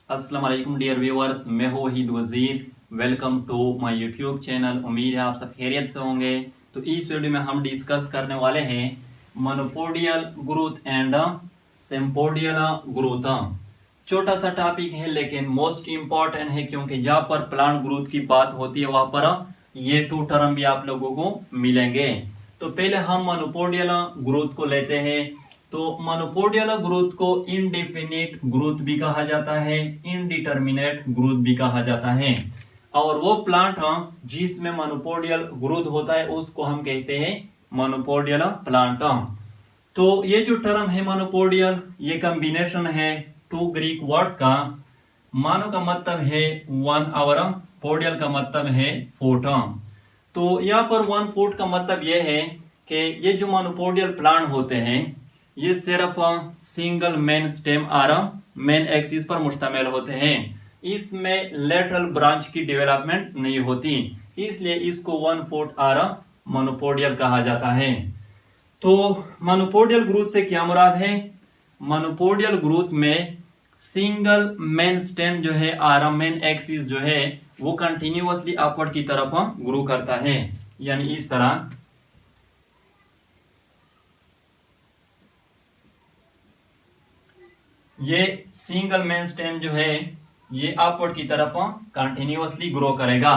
अस्सलाम वालेकुम dear viewers, मैं हूँ Waheed Wazir. Welcome to my YouTube channel. उम्मीद है आप सब खैरियत से होंगे। तो इस वीडियो में हम डिस्कस करने वाले हैं monopodial growth and sympodial growth. छोटा सा टॉपिक है लेकिन मोस्ट इम्पॉर्टेंट है, क्योंकि जहाँ पर प्लांट ग्रोथ की बात होती है वहां पर ये टू टर्म भी आप लोगों को मिलेंगे। तो पहले हम मोनोपोडियल ग्रोथ को लेते हैं। तो मोनोपोडियल ग्रोथ को इनडेफिनिट ग्रोथ भी कहा जाता है, इनडिटर्मिनेट ग्रोथ भी कहा जाता है। और वो प्लांट जिसमें मोनोपोडियल ग्रोथ होता है उसको हम कहते हैं मोनोपोडियल प्लांट। तो ये जो टर्म है मोनोपोडियल, ये कॉम्बिनेशन है टू ग्रीक वर्ड का। मानो का मतलब है वन और पोडियल का मतलब है फुट। तो यहाँ पर वन फुट का मतलब यह है कि ये जो मोनोपोडियल प्लांट होते हैं ये सिर्फ सिंगल मेन स्टेम और मेन एक्सिस पर मुश्तमिल होते हैं। इसमें लेटरल ब्रांच की डेवलपमेंट नहीं होती, इसलिए इसको वन फुट और मोनोपोडियल कहा जाता है। तो मोनोपोडियल ग्रोथ से क्या मुराद है? मोनोपोडियल ग्रोथ में सिंगल मेन स्टेम जो है और मेन एक्सिस जो है वो कंटिन्यूअसली अपवर्ड की तरफ ग्रो करता है। यानी इस तरह ये सिंगल मेन स्टेम जो है ये अपवर्ड की तरफ कंटिन्यूअसली ग्रो करेगा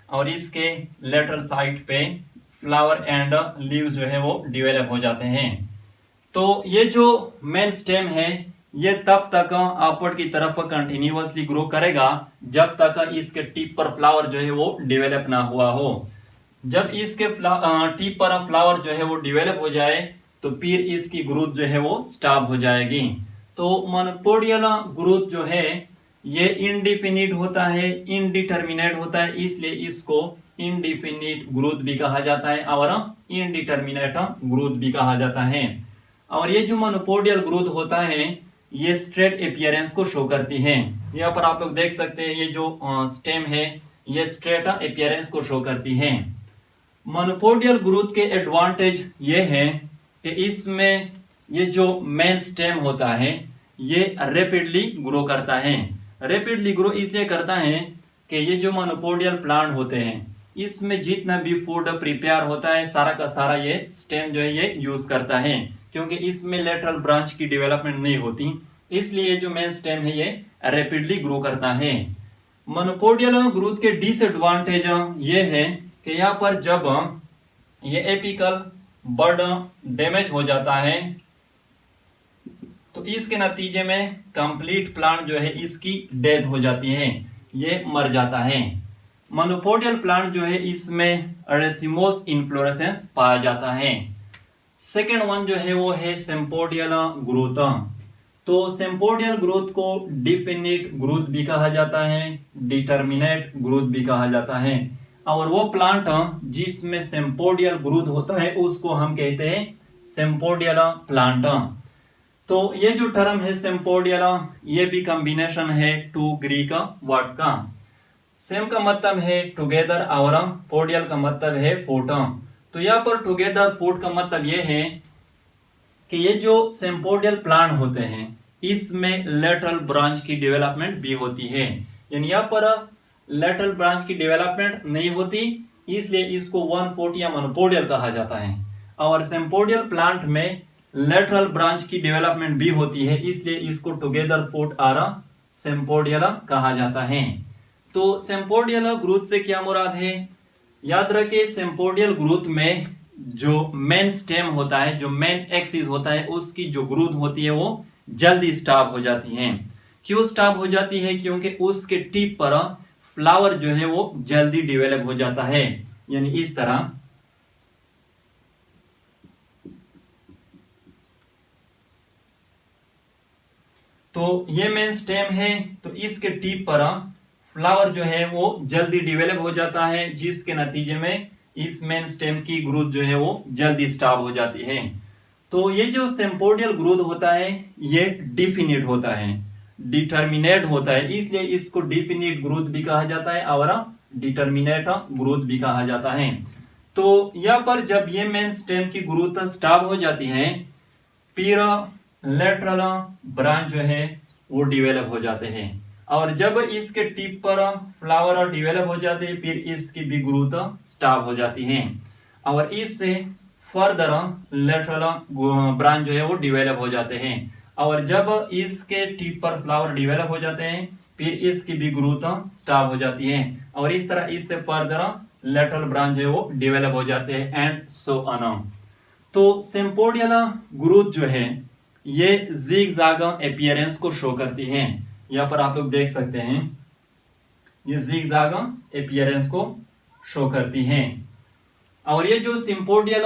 और इसके लेटरल साइड पे फ्लावर एंड लीव्स जो है वो डेवलप हो जाते हैं। तो ये जो मेन स्टेम है ये तब तक अपवर्ड की तरफ कंटिन्यूअसली ग्रो करेगा जब तक इसके टिप पर फ्लावर जो है वो डेवलप ना हुआ हो। जब इसके टिप पर फ्लावर जो है वो डेवलप हो जाए तो फिर इसकी ग्रोथ जो है वो स्टॉप हो जाएगी। तो मोनोपोडियल ग्रोथ जो है ये इनडिफिनिट होता है, इनडिटर्मिनेट होता है, इसलिए इसको इनडिफिनिट ग्रोथ भी कहा जाता है और इनडिटर्मिनेट ग्रोथ भी कहा जाता है। और ये जो मोनोपोडियल ग्रोथ होता है ये स्ट्रेट अपीयरेंस को शो करती है। यहाँ पर आप लोग देख सकते हैं ये जो स्टेम है ये स्ट्रेट अपीयरेंस को शो करती है। मोनोपोडियल ग्रोथ के एडवांटेज ये है कि इसमें ये जो मेन स्टेम होता है ये रैपिडली ग्रो करता है। रैपिडली ग्रो इसलिए करता है कि ये जो मोनोपोडियल प्लांट होते हैं इसमें जितना भी फूड प्रिपेयर होता है सारा का सारा ये स्टेम जो है ये यूज करता है, क्योंकि इसमें लेटरल ब्रांच की डेवलपमेंट नहीं होती, इसलिए जो मेन स्टेम है ये रैपिडली ग्रो करता है। मोनोपोडियल ग्रोथ के डिसएडवांटेज ये है कि यहाँ पर जब ये एपिकल बर्ड डैमेज हो जाता है तो इसके नतीजे में कंप्लीट प्लांट जो है इसकी डेथ हो जाती है, ये मर जाता है। मोनोपोडियल प्लांट जो है इसमें रेसिमोस इन्फ्लोरेसेंस पाया जाता है। सेकेंड वन जो है वो है सिम्पोडियल ग्रोथ। तो सिम्पोडियल ग्रोथ को डिफिनिट ग्रोथ भी कहा जाता है, डिटर्मिनेट ग्रोथ भी कहा जाता है। और वो प्लांट जिसमें सिम्पोडियल ग्रोथ होता है उसको हम कहते हैं सिम्पोडियल प्लांट। तो ये जो टर्म है सिम्पोडियल ये भी कॉम्बिनेशन है टू ग्रीक वर्ड का। सेम का मतलब है टुगेदर और पोडियल का मतलब है फुट। तो यहाँ पर टुगेदर फुट का मतलब ये है कि ये जो सिम्पोडियल प्लांट होते हैं इसमें लेटरल ब्रांच की डेवलपमेंट भी होती है। यानी यहाँ पर लेटरल ब्रांच की डेवलपमेंट नहीं होती, इसलिए इसको वन फुट या मोनोपोडियल कहा जाता है। और सिम्पोडियल प्लांट में लेटरल ब्रांच की डेवलपमेंट भी होती है, इसलिए इसको टुगेदर फुट और सिम्पोडियल कहा जाता है। तो सिम्पोडियल ग्रोथ से क्या मुराद है? याद रखें सिम्पोडियल ग्रोथ में जो मेन स्टेम होता है, जो मेन एक्सिस होता है, उसकी जो ग्रोथ होती है वो जल्दी स्टॉप हो जाती है। क्यों स्टॉप हो जाती है? क्योंकि उसके टिप पर फ्लावर जो है वो जल्दी डेवलप हो जाता है। यानी इस तरह तो ये मेन स्टेम है, तो इसके टिप पर फ्लावर जो है वो जल्दी डेवलप हो जाता है, जिसके नतीजे में इस मेन स्टेम की ग्रोथ जो है वो जल्दी स्टॉप हो जाती है। तो ये जो सिम्पोडियल ग्रोथ होता है ये डिफिनिट होता है, डिटर्मिनेट होता है, इसलिए इसको डिफिनिट ग्रोथ भी कहा जाता है और डिटर्मिनेट ग्रोथ भी कहा जाता है। तो यहाँ पर जब ये मेन स्टेम की ग्रोथ स्टॉप हो जाती है फिर लेटरल ब्रांच जो है वो डेवलप हो जाते हैं। और जब इसके टिप पर फ्लावर डिवेलप हो जाते हैं फिर इसकी भी ग्रोथ स्टॉप हो जाती है और इससे फर्दर लेटरल ब्रांच जो है वो डिवेलप हो जाते हैं और जब इसके टिप पर फ्लावर डिवेलप हो जाते हैं फिर इसकी भी ग्रोथ स्टॉप हो जाती है और इस तरह इससे फर्दर लेटरल ब्रांच जो है वो डिवेलप हो जाते हैं एंड सो ऑन। तो सिम्पोडियल ग्रोथ जो है ये जिगजैग अपीयरेंस को शो करती है। यहाँ पर आप लोग देख सकते हैं ये जिगजैग अपीयरेंस को शो करती है और ये जो सिम्पोडियल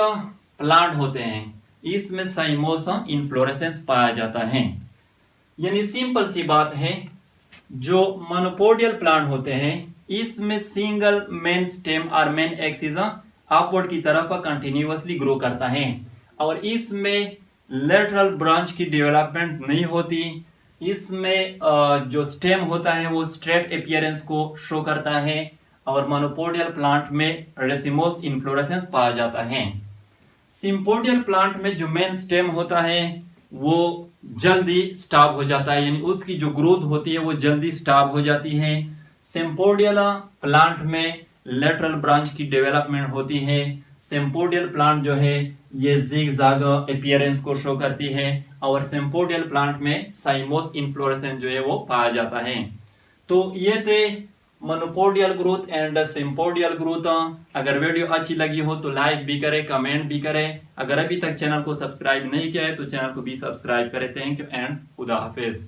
प्लांट होते हैं इसमें साइमोस इन्फ्लोरेसेंस पाया जाता है। यानी सिंपल सी बात है जो मोनोपोडियल प्लांट होते हैं इसमें सिंगल मेन स्टेम और मेन एक्सिस अपवर्ड की तरफ कंटिन्यूअसली ग्रो करता है और इसमें लेटरल ब्रांच की डेवलपमेंट नहीं होती। इसमें जो स्टेम होता है वो स्ट्रेट अपीयरेंस को शो करता है और मोनोपोडियल प्लांट में रेसिमोस इन्फ्लोरेसेंस पाया जाता है। सिम्पोडियल प्लांट में जो मेन स्टेम होता है वो जल्दी स्टॉप हो जाता है, यानी उसकी जो ग्रोथ होती है वो जल्दी स्टॉप हो जाती है। सिम्पोडियल प्लांट में लेटरल ब्रांच की डेवलपमेंट होती है। सिम्पोडियल प्लांट जो है ये जिगजैग अपीयरेंस को शो करती है और सिम्पोडियल प्लांट में साइमोस इन्फ्लोरेसेंस जो है वो पाया जाता है। तो ये थे monopodial growth and sympodial growth. अगर वीडियो अच्छी लगी हो तो लाइक भी करें, कमेंट भी करें। अगर अभी तक चैनल को सब्सक्राइब नहीं किया है तो चैनल को भी सब्सक्राइब करें। थैंक यू एंड खुदा हाफिज।